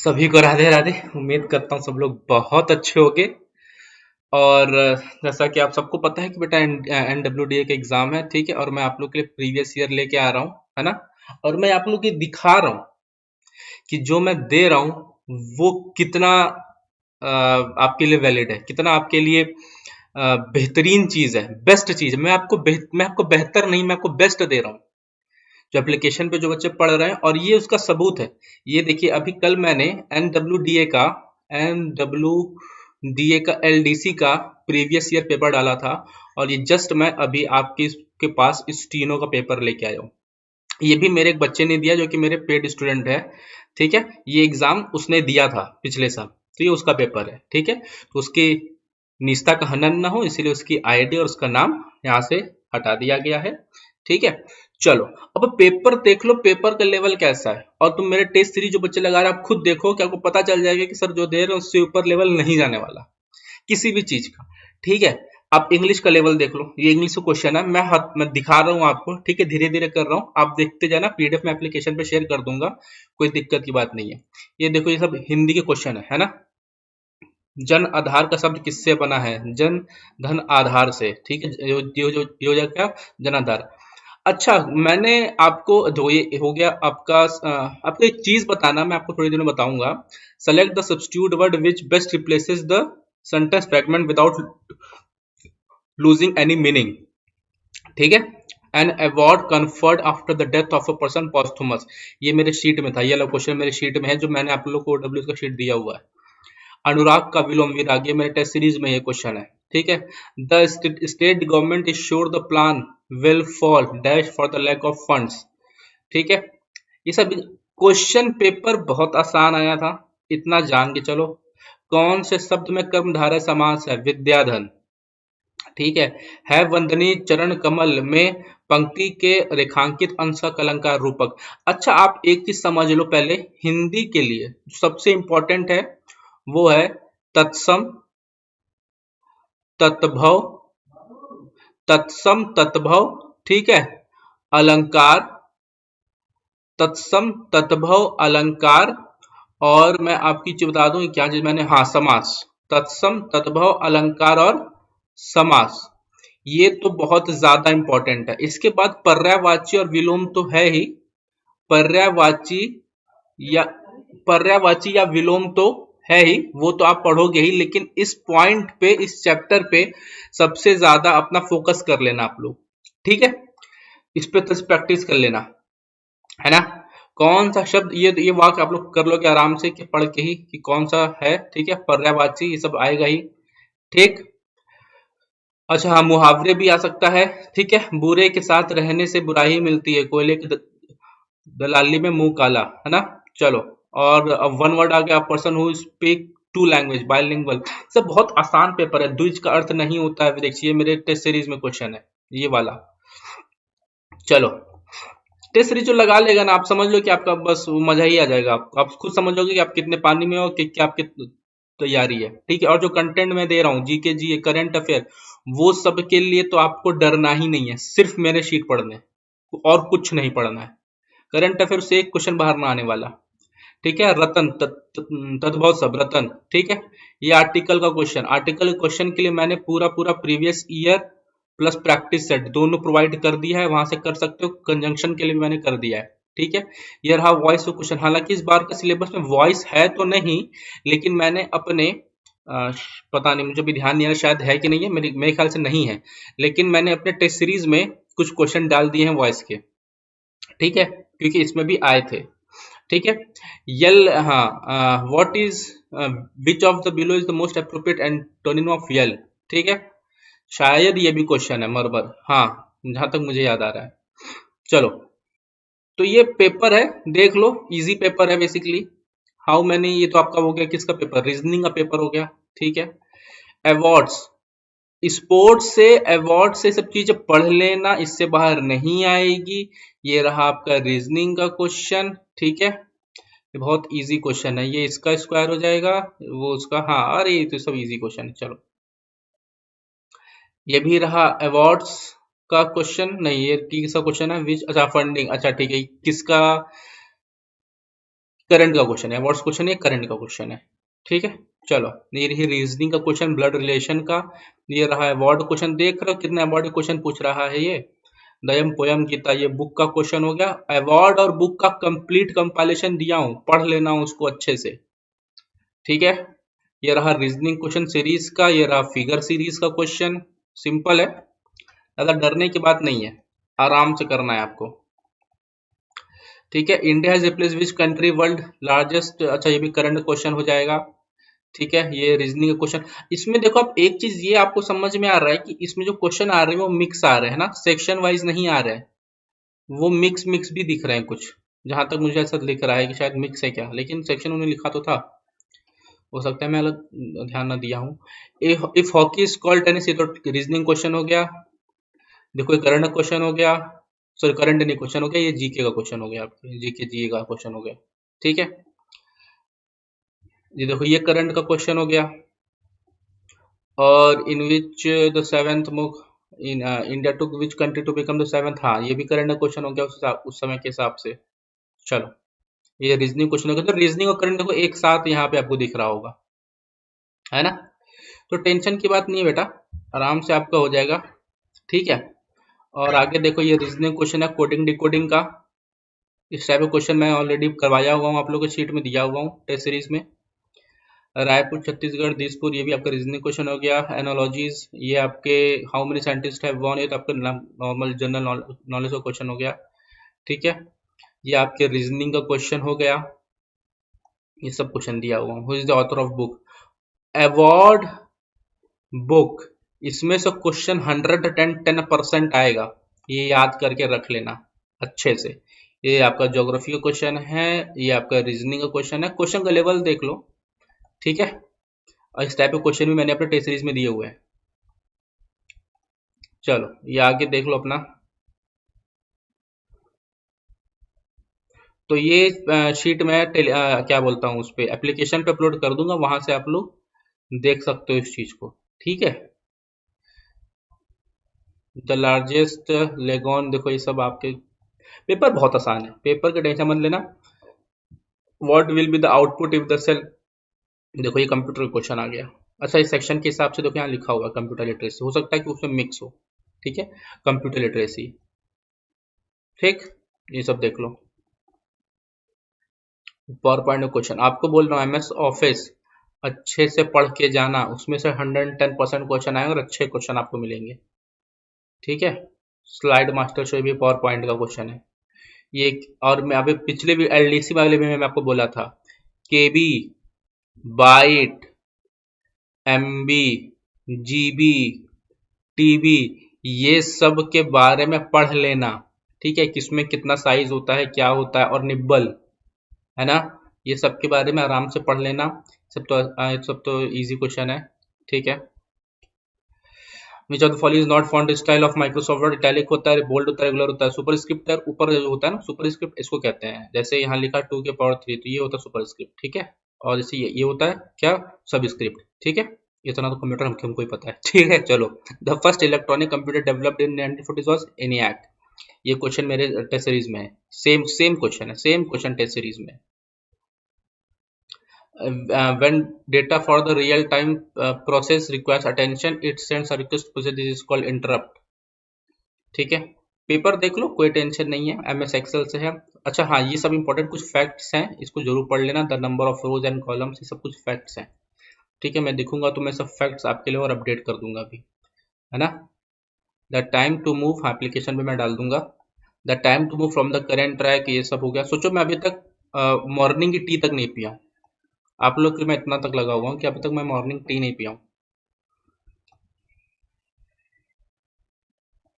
सभी को राधे राधे। उम्मीद करता हूँ सब लोग बहुत अच्छे होंगे। और जैसा कि आप सबको पता है कि बेटा NWDA का एग्जाम है, ठीक है। और मैं आप लोग के लिए प्रीवियस ईयर लेके आ रहा हूँ, है ना। और मैं आप लोग को दिखा रहा हूँ कि जो मैं दे रहा हूँ वो कितना आपके लिए वैलिड है, कितना आपके लिए बेहतरीन चीज है, बेस्ट चीज है। मैं आपको बेहतर नहीं, मैं आपको बेस्ट दे रहा हूँ। जो एप्लीकेशन पे जो बच्चे पढ़ रहे हैं, और ये उसका सबूत है। ये देखिए, अभी कल मैंने एन डब्ल्यू डी ए का LDC का प्रीवियस ईयर पेपर डाला था। और ये जस्ट मैं अभी आपके के पास स्टीनो का पेपर लेके आया हूँ। ये भी मेरे एक बच्चे ने दिया जो कि मेरे पेड स्टूडेंट है, ठीक है। ये एग्जाम उसने दिया था पिछले साल, तो ये उसका पेपर है, ठीक है। तो उसकी निजता का हनन ना हो, इसीलिए उसकी ID और उसका नाम यहाँ से हटा दिया गया है, ठीक है। चलो, अब पेपर देख लो, पेपर का लेवल कैसा है। और तुम मेरे टेस्ट सीरीज जो बच्चे लगा रहे हैं, आप खुद देखो कि आपको पता चल जाएगा कि सर जो दे रहे हैं उससे ऊपर लेवल नहीं जाने वाला किसी भी चीज का, ठीक है। आप इंग्लिश का लेवल देख लो, ये इंग्लिश का क्वेश्चन है। मैं दिखा रहा हूँ आपको, ठीक है, धीरे धीरे कर रहा हूँ, आप देखते जाना। PDF में एप्लीकेशन पे शेयर कर दूंगा, कोई दिक्कत की बात नहीं है। ये देखो, ये सब हिंदी के क्वेश्चन है ना। जन आधार का शब्द किससे बना है? जन धन आधार से, ठीक है। योजना क्या? जन आधार। अच्छा, मैंने आपको जो ये हो गया आपका आपको एक चीज बताना, मैं आपको थोड़ी देर में बताऊंगा। Select the substitute word which best replaces the sentence fragment without losing any meaning, ठीक है। An award conferred after the death of a person posthumous. ये मेरे शीट में था, ये वाला क्वेश्चन मेरे शीट में है, जो मैंने आप लोग को OW का शीट दिया हुआ है। अनुराग का विलोम विराग, ये मेरे टेस्ट सीरीज में ये क्वेश्चन है, ठीक है। The state government is sure the plan will fall dash for the lack of funds, ठीक है। ये सब क्वेश्चन पेपर बहुत आसान आया था, इतना जान के चलो। कौन से शब्द में कर्मधारय समास है? विद्याधन, ठीक है वंदनीय चरण कमल में पंक्ति के रेखांकित अंश का अलंकार रूपक। अच्छा, आप एक चीज समझ लो पहले, हिंदी के लिए जो सबसे इंपॉर्टेंट है वो है तत्सम, तत्भव, तत्सम तत्भव, ठीक है, अलंकार, तत्सम तत्भव अलंकार। और मैं आपकी चीज बता दूं क्या चीज मैंने, हाँ, समास। तत्सम तत्भव अलंकार और समास, ये तो बहुत ज्यादा इंपॉर्टेंट है। इसके बाद पर्यायवाची और विलोम तो है ही। पर्यायवाची या पर्यायवाची या विलोम तो है ही, वो तो आप पढ़ोगे ही। लेकिन इस पॉइंट पे, इस चैप्टर पे सबसे ज्यादा अपना फोकस कर लेना आप लोग, ठीक है। इस पे तो प्रैक्टिस कर लेना, है ना। कौन सा शब्द, ये वाक्य आप लोग कर लोगे आराम से कि पढ़ के ही कि कौन सा है, ठीक है। पर्यायवाची ये सब आएगा ही, ठीक। अच्छा, हाँ, मुहावरे भी आ सकता है, ठीक है। बुरे के साथ रहने से बुराई मिलती है, कोयले की दलाली में मुंह काला, है ना। चलो, और अब वन वर्ड आ गया, person who speak two language, bilingual. सब बहुत आसान पेपर है, द्विज का अर्थ नहीं होता है। देखिए, मेरे टेस्ट सीरीज में क्वेश्चन है ये वाला। चलो, टेस्ट सीरीज जो लगा लेगा ना, आप समझ लो कि आपका बस मजा ही आ जाएगा। आप खुद समझोगे कि आप कितने पानी में हो, कि क्या आपकी तैयारी है, ठीक है। और जो कंटेंट मैं दे रहा हूँ, जीके, जी, करंट अफेयर, वो सब के लिए तो आपको डरना ही नहीं है, सिर्फ मेरे शीट पढ़ने, और कुछ नहीं पढ़ना है। करंट अफेयर से एक क्वेश्चन बाहर ना आने वाला, ठीक है। रतन, तद्भव सब रतन, ठीक है। ये आर्टिकल का क्वेश्चन, आर्टिकल क्वेश्चन के लिए मैंने पूरा पूरा previous year plus practice set दोनों प्रोवाइड कर दिया है, वहां से कर सकते हो। कंजंक्शन के लिए भी मैंने कर दिया है, ठीक है। ये रहा वॉइस क्वेश्चन। हालांकि इस बार का सिलेबस में वॉइस है तो नहीं, लेकिन मैंने अपने पता नहीं, मुझे भी ध्यान नहीं आ रहा, शायद है कि नहीं है, मेरे ख्याल से नहीं है। लेकिन मैंने अपने टेस्ट सीरीज में कुछ क्वेश्चन डाल दिए हैं वॉइस के, ठीक है, क्योंकि इसमें भी आए थे, ठीक है। यल, हाँ, what is which of the below is the most appropriate antonym of yell, ठीक है। शायद ये भी क्वेश्चन है, मरबर, हाँ, जहां तक मुझे याद आ रहा है। चलो, तो ये पेपर है, देख लो, इजी पेपर है बेसिकली। हाउ मैनी, ये तो आपका हो गया, किसका पेपर? रीजनिंग का पेपर हो गया, ठीक है। अवार्ड्स, स्पोर्ट्स से, अवार्ड से सब चीजें पढ़ लेना, इससे बाहर नहीं आएगी। ये रहा आपका रीजनिंग का क्वेश्चन, ठीक है। ये बहुत इजी क्वेश्चन है, ये इसका स्क्वायर हो जाएगा, वो उसका, हाँ, अरे ये तो सब इजी क्वेश्चन है। चलो, ये भी रहा अवार्ड्स का क्वेश्चन, नहीं, ये किसका क्वेश्चन है? विच, अच्छा, फंडिंग, अच्छा, ठीक है, किसका, करंट का क्वेश्चन है, अवार्ड्स क्वेश्चन है, करंट का क्वेश्चन है। ठीक है, चलो ये रही रीजनिंग का क्वेश्चन, ब्लड रिलेशन का। ये रहा अवार्ड क्वेश्चन, देख रहे हो कितने अवार्ड क्वेश्चन पूछ रहा है ये। दयम पोयम गीता, ये बुक का क्वेश्चन हो गया। अवार्ड और बुक का कंप्लीट कंपाइलेशन दिया हूं, पढ़ लेना उसको अच्छे से। ठीक है, ये रहा रीजनिंग क्वेश्चन सीरीज का, ये रहा फिगर सीरीज का क्वेश्चन। सिंपल है, ज्यादा डरने की बात नहीं है, आराम से करना है आपको। ठीक है, India has replace which country world largest, अच्छा ये भी करंट क्वेश्चन हो जाएगा। ठीक है, ये रीजनिंग का क्वेश्चन। इसमें देखो आप एक चीज ये आपको समझ में आ रहा है कि इसमें जो क्वेश्चन आ रहे हैं वो मिक्स आ रहे हैं ना, सेक्शन वाइज नहीं आ रहे हैं, वो मिक्स मिक्स भी दिख रहे हैं कुछ, जहां तक मुझे ऐसा दिख रहा है कि शायद मिक्स है क्या, लेकिन सेक्शन उन्होंने लिखा तो था, हो सकता है मैं अलग ध्यान ना दिया हूँ। If hockey is called tennis, ये तो रीजनिंग क्वेश्चन हो गया। देखो ये करंट क्वेश्चन हो गया, सॉरी करंट नहीं क्वेश्चन हो गया, ये जीके का क्वेश्चन हो गया, आपके जीके जीए का क्वेश्चन हो गया। ठीक है, ये देखो ये करंट का क्वेश्चन हो गया। और इन विच द सेवेंथ मुख in India to which country to become the seventh, हाँ ये भी करंट क्वेश्चन हो गया उस समय के हिसाब से। चलो ये रीजनिंग क्वेश्चन हो गया, तो रीजनिंग और करंट को एक साथ यहाँ पे आपको दिख रहा होगा, है ना। तो टेंशन की बात नहीं है बेटा, आराम से आपका हो जाएगा। ठीक है, और आगे देखो ये रीजनिंग क्वेश्चन है कोडिंग डिकोडिंग का। इस टाइप का क्वेश्चन मैं ऑलरेडी करवाया हुआ हूँ, आप लोगों को शीट में दिया हुआ हूँ टेस्ट सीरीज में। रायपुर छत्तीसगढ़ दिसपुर, ये भी आपका रीजनिंग क्वेश्चन हो गया। एनालॉजीज, ये आपके how many scientist have one, ये तो आपका नॉर्मल जनरल नॉलेज का क्वेश्चन हो गया। ठीक है, ये आपके रीजनिंग का क्वेश्चन हो गया, ये सब क्वेश्चन दिया हुआ who is the author of book. Award book, इसमें से क्वेश्चन 110% आएगा, ये याद करके रख लेना अच्छे से। ये आपका ज्योग्राफी का क्वेश्चन है, ये आपका रीजनिंग का क्वेश्चन है, क्वेश्चन का लेवल देख लो। ठीक है, और इस टाइप के क्वेश्चन भी मैंने अपने टेस्ट सीरीज में दिए हुए हैं। चलो ये आगे देख लो अपना। तो ये शीट में क्या बोलता हूँ, उस पर एप्लीकेशन पे अपलोड कर दूंगा, वहां से आप लोग देख सकते हो इस चीज को। ठीक है, द लार्जेस्ट लेगॉन, देखो ये सब आपके पेपर बहुत आसान है, पेपर का टेंशन मत लेना। What will be the output if the cell, देखो ये कंप्यूटर क्वेश्चन आ गया। अच्छा इस सेक्शन के हिसाब से देखो यहाँ लिखा हुआ कंप्यूटर लिटरेसी, हो सकता है कि उसमें मिक्स हो। ठीक है, कंप्यूटर लिटरेसी। ठीक, ये सब देख लो। पावर पॉइंट क्वेश्चन आपको बोल रहा हूँ, एमएस ऑफिस अच्छे से पढ़ के जाना, उसमें से 110% क्वेश्चन आएंगे और अच्छे क्वेश्चन आपको मिलेंगे। ठीक है, स्लाइड मास्टर शो भी पावर पॉइंट का क्वेश्चन है ये। और मैं अभी पिछले भी एलडीसी वाले में मैं आपको बोला था, केबी, बाइट, एमबी, जीबी, टीबी, ये सब के बारे में पढ़ लेना। ठीक है, किसमें कितना साइज होता है, क्या होता है, और निब्बल, है ना, ये सब के बारे में आराम से पढ़ लेना। सब तो इजी क्वेश्चन है। ठीक है, विच of the following is not font style of Microsoft word, italic होता है, बोल्ड होता है, रेगुलर होता है, सुपर स्क्रिप्ट है ऊपर जो होता है ना, सुपर स्क्रिप्ट इसको कहते हैं। जैसे यहाँ लिखा 2 के पावर 3, तो ये होता है सुपर स्क्रिप्ट। ठीक है, और जैसे ये होता है क्या, सब स्क्रिप्ट। ठीक है, इतना तो कंप्यूटर हमको ही पता है। ठीक है, चलो the first electronic computer developed in 1940 was ENIAC, ये क्वेश्चन मेरे टेस्ट सीरीज में है, सेम सेम क्वेश्चन है, सेम क्वेश्चन टेस्ट सीरीज में। when data for the real time process requires attention, it sends a request process, this is called interrupt। ठीक है, paper देख लो, कोई टेंशन नहीं है, एमएस एक्सेल से है। अच्छा हाँ, ये सब इंपॉर्टेंट कुछ फैक्ट्स हैं, इसको जरूर पढ़ लेना, the number of rose and columns, ये सब कुछ फैक्ट्स हैं। ठीक है, मैं दिखूंगा तो मैं सब फैक्ट्स आपके लिए और अपडेट कर दूंगा अभी, है ना। The time to move, application में मैं डाल दूंगा। The time to move from the current track, ये सब हो गया। सोचो मैं अभी तक मॉर्निंग की टी तक नहीं पिया, आप लोग के मैं इतना तक लगा हुआ हूँ कि अभी तक मैं मॉर्निंग टी नहीं पिया हूँ।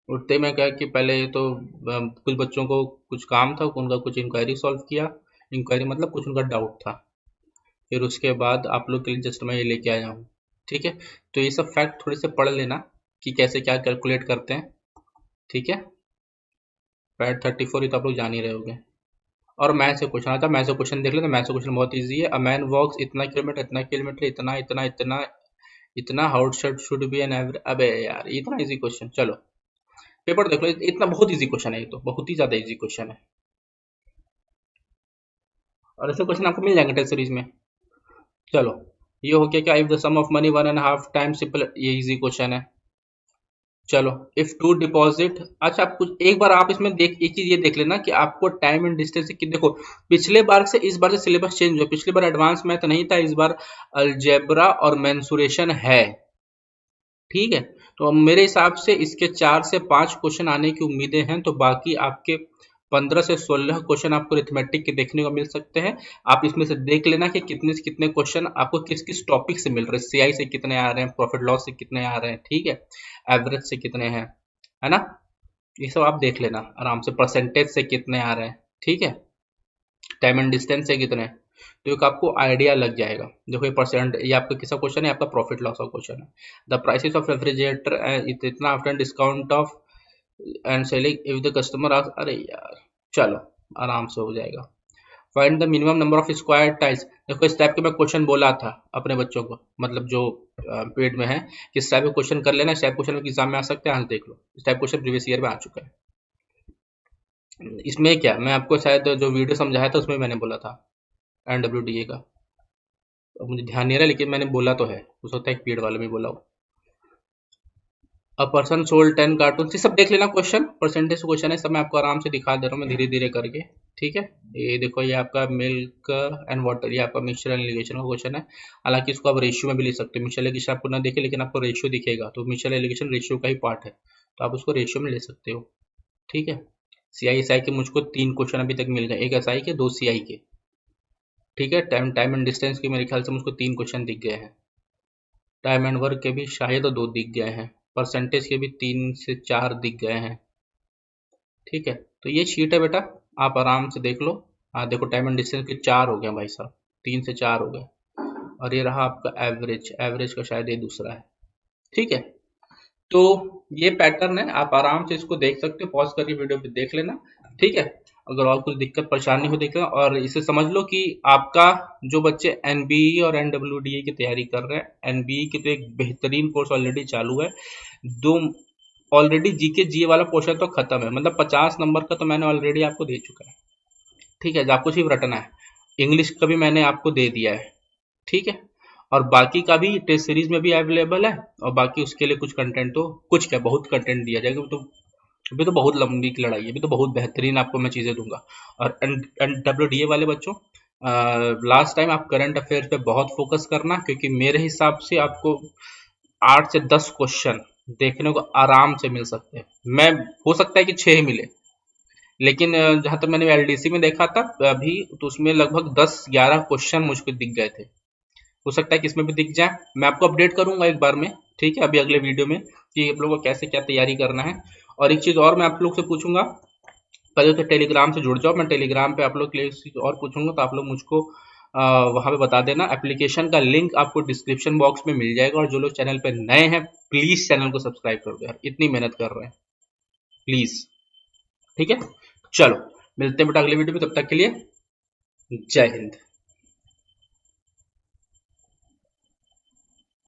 उठते में क्या कि पहले तो कुछ बच्चों को कुछ काम था, उनका कुछ इंक्वायरी सॉल्व किया, इंक्वायरी मतलब कुछ उनका डाउट था, फिर उसके बाद आप लोग के लिए जस्ट मैं ये लेके आया हूँ। ठीक है, तो ये सब फैक्ट थोड़े से पढ़ लेना कि कैसे क्या कैलकुलेट करते हैं। ठीक है, पैड 34 ही तो आप लोग जान ही रहे होगे। और मैथ से क्वेश्चन आता है, मैथ से क्वेश्चन देख लेते, मैथ से क्वेश्चन बहुत ईजी है। अ मैन वॉक्स इतना किलोमीटर, इतना किलोमीटर, इतना इतना इतना इतना, how should be an average, अबे यार इतना इजी क्वेश्चन। चलो पेपर देख लो, इतना बहुत इजी क्वेश्चन है, ये तो बहुत ही ज्यादा इजी क्वेश्चन है। और ऐसे क्वेश्चन आपको मिल जाएंगे टेस्ट सीरीज में। चलो ये हो गया क्या, if the sum of money 1.5 times, simple, ये इजी क्वेश्चन है। चलो इफ टू डिपॉजिट, अच्छा आप कुछ एक बार आप इसमें देख, एक चीज ये देख लेना कि आपको टाइम एंड डिस्टेंस की, देखो पिछले बार से इस बार से सिलेबस चेंज हुआ, पिछले बार एडवांस मैथ नहीं था, इस बार अलजेब्रा और मेंसुरेशन है, ठीक है। तो मेरे हिसाब से इसके 4 से 5 क्वेश्चन आने की उम्मीदें हैं, तो बाकी आपके 15 से 16 क्वेश्चन आपको अरिथमेटिक के देखने को मिल सकते हैं। आप इसमें से देख लेना कि कितने से कितने क्वेश्चन आपको किस किस टॉपिक से मिल रहे हैं, सीआई से कितने आ रहे हैं, प्रॉफिट लॉस से कितने आ रहे हैं, ठीक है, एवरेज से कितने हैं, है ना, ये सब आप देख लेना आराम से, परसेंटेज से कितने आ रहे हैं, ठीक है, टाइम एंड डिस्टेंस से कितने, तो एक आपको आइडिया लग जाएगा। देखो ये परसेंट, ये आपका किसा क्वेश्चन है, आपका प्रॉफिट लॉस का क्वेश्चन है। द प्राइसेस ऑफ रेफ्रिजरेटर इतना after discount of and selling if the customer ask, अरे यार चलो आराम से हो जाएगा। Find the minimum number of square tiles, देखो इस टाइप के मैं क्वेश्चन बोला था अपने बच्चों को, मतलब जो पेड में है, कि इस टाइप के क्वेश्चन कर लेना, इस टाइप क्वेश्चन एग्जाम में आ सकते हैं, आज देख लो इस टाइप क्वेश्चन प्रीवियस ईयर में आ चुका है। इसमें क्या मैं आपको शायद जो वीडियो समझाया था उसमें मैंने बोला था NWDA का, अब मुझे ध्यान नहीं रहा, लेकिन मैंने बोला तो है, हो सकता है एक पेड वाले में बोला हो। अ पर्सन सोल्ड 10 कार्टून, ये सब देख लेना क्वेश्चन, परसेंटेज क्वेश्चन है सब, मैं आपको आराम से दिखा दे रहा हूँ मैं धीरे धीरे करके, ठीक है। ये देखो ये आपका मिल्क एंड वाटर, ये आपका मिक्सचर एंड एलिगेशन का क्वेश्चन है। हालांकि इसको आप रेशियो में भी ले सकते हो, मिक्सचर एलिगेशन आपको ना देखे लेकिन आपको रेशियो दिखेगा, तो मिक्सचर एलिगेशन रेशियो का ही पार्ट है, तो आप उसको रेशियो में ले सकते हो, ठीक है। CI SI के मुझको 3 क्वेश्चन अभी तक मिल गए, एक SI के 2 CI के, ठीक है। टाइम एंड डिस्टेंस के मेरे ख्याल से मुझको 3 क्वेश्चन दिख गए हैं, टाइम एंड वर्क के भी शायद 2 दिख गए हैं, परसेंटेज के भी 3 से 4 दिख गए हैं, ठीक है। तो ये शीट है बेटा, आप आराम से देख लो। हाँ देखो टाइम एंड डिस्टेंस के 4 हो गए भाई साहब, 3 से 4 हो गए, और ये रहा आपका एवरेज, एवरेज का शायद ये दूसरा है, ठीक है। तो ये पैटर्न है, आप आराम से इसको देख सकते हो, पॉज करके वीडियो पे देख लेना, ठीक है। अगर और कुछ दिक्कत परेशानी हो देख लेना, और इसे समझ लो कि आपका जो बच्चे NBE और NWDA की तैयारी कर रहे हैं, NBE की तो एक बेहतरीन कोर्स ऑलरेडी चालू है, दो ऑलरेडी जीके जीए वाला पोर्शन तो खत्म है, मतलब 50 नंबर का तो मैंने ऑलरेडी आपको दे चुका है, ठीक है, जो आपको सिर्फ रटना है। इंग्लिश का भी मैंने आपको दे दिया है, ठीक है, और बाकी का भी टेस्ट सीरीज में भी अवेलेबल है, और बाकी उसके लिए कुछ कंटेंट, तो कुछ क्या बहुत कंटेंट दिया जाएगा, तो अभी तो बहुत लंबी की लड़ाई है, अभी तो बहुत बेहतरीन आपको मैं चीज़ें दूंगा। और NWDA वाले बच्चों, लास्ट टाइम आप करंट अफेयर्स पे बहुत फोकस करना, क्योंकि मेरे हिसाब से आपको 8 से 10 क्वेश्चन देखने को आराम से मिल सकते हैं, मैं हो सकता है कि 6 ही मिले, लेकिन जहां तक मैंने LDC में देखा था अभी, तो उसमें लगभग 10-11 क्वेश्चन मुझको दिख गए थे, हो सकता है कि इसमें भी दिख जाए, मैं आपको अपडेट करूंगा एक बार में, ठीक है, अभी अगले वीडियो में कि आप लोगों को कैसे क्या तैयारी करना है। और एक चीज़ और मैं आप लोग से पूछूंगा, पहले तो टेलीग्राम से जुड़ जाओ, मैं टेलीग्राम पे आप लोग के लिए एक चीज़ और पूछूंगा, तो आप लोग मुझको वहाँ पे बता देना। एप्लीकेशन का लिंक आपको डिस्क्रिप्शन बॉक्स में मिल जाएगा, और जो लोग चैनल पे नए हैं प्लीज़ चैनल को सब्सक्राइब कर दो यार, इतनी मेहनत कर रहे हैं, प्लीज़, ठीक है। चलो मिलते हैं बेटा अगले वीडियो में, तब तक के लिए जय हिंद।